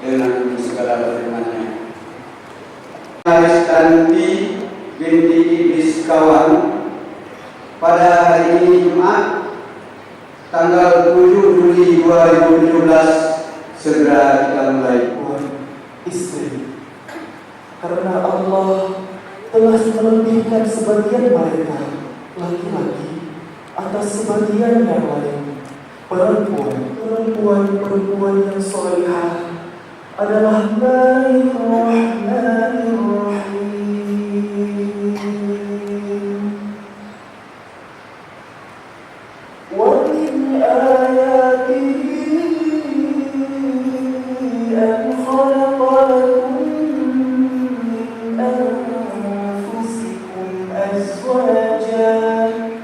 dengan segala firman-Nya. Aristanti binti Iblis kawan, pada hari ini Jumat tanggal 7 Juli 2017 segera kita mulai. Istri, karena Allah telah melebihkan sebagian mereka laki-laki atas sebagian yang lain, perempuan yang solehah adalah Bismillahirrahmanirrahim. Wa min ayatihi an khalaqa lakum min anfusikum azwajan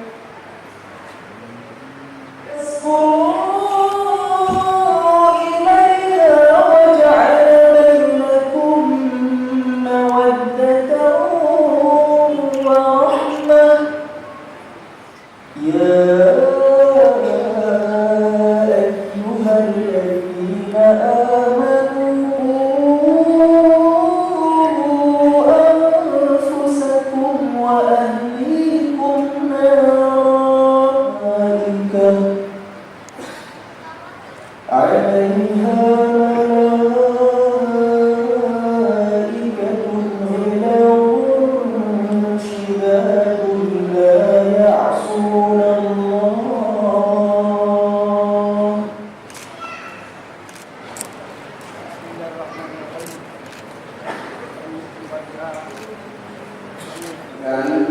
dan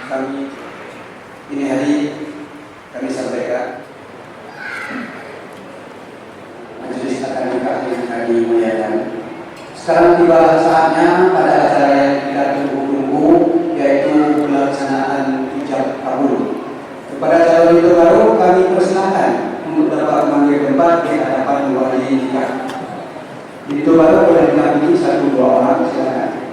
kami ini hari kami sampaikan majelis akan nikah yang kami muliakan. Sekarang tiba saatnya pada acara yang kita tunggu-tunggu, yaitu pelaksanaan ijab kabul. Kepada calon itu baru kami persilakan untuk dapat memanggil tempat di hadapan wali nikah. Itu baru boleh dinampingi 1-2 orang, silakan.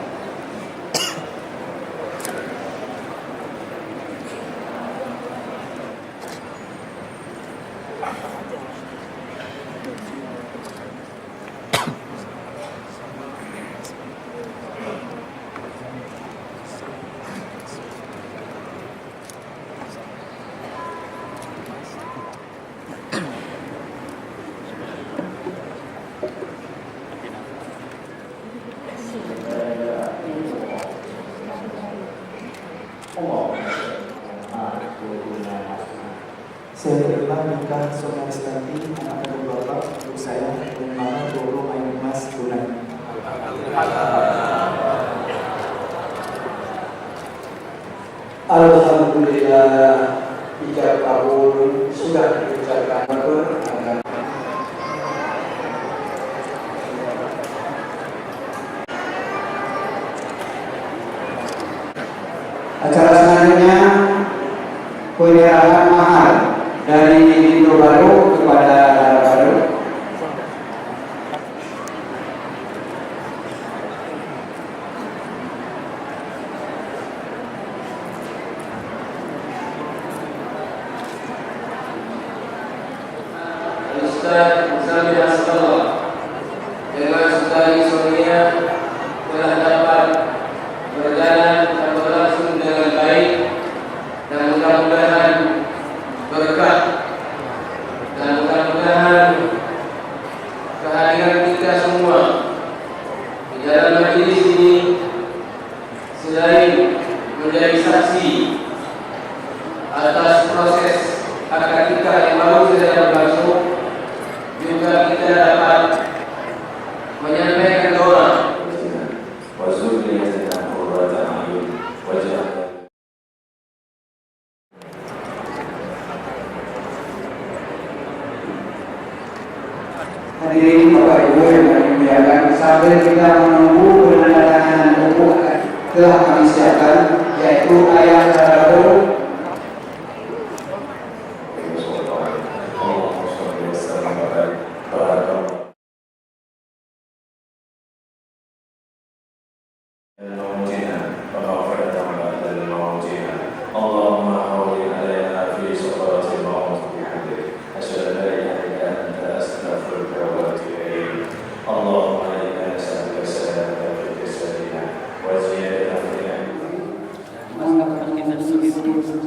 Saya terima nikah Saudara Aristanti anak kedua bapak untuk saya dan Mama Doro Ayu Mas tunai. Alhamdulillah, ijab kabul sudah diucapkan. Acara selanjutnya penyerahan mahar dari pintu baru kepada lara baru. Ustaz Sami Hasbullah dengan Saudari Sonia telah dapat berjalan dan berlangsung dengan baik, dan mudah-mudahan berkah, dan mudah-mudahan kehadiran kita semua di dalam majelis ini selain menjadi saksi atas proses akad nikah yang baru saja berlangsung. Juga kita dapat menyampaikan doa Hadirin Bapak Ibu yang kami muliakan, sambil kita menunggu penandatanganan buku telah kami siapkan, yaitu ayat Al-Qur'an.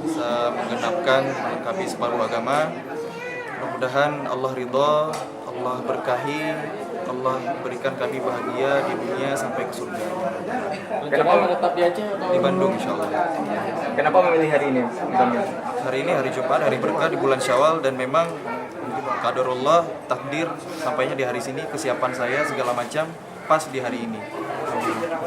Bisa menggenapkan melengkapi separuh agama. Mudah-mudahan Allah ridha, Allah berkahi, Allah berikan kami bahagia di dunia sampai ke surga. Kenapa menetap di Aceh? Di Bandung insya Allah. Kenapa memilih hari ini? Hari ini hari Jumat, hari berkah di bulan Syawal, dan memang qadarullah, takdir sampainya di hari sini, kesiapan saya segala macam pas di hari ini. Alhamdulillah.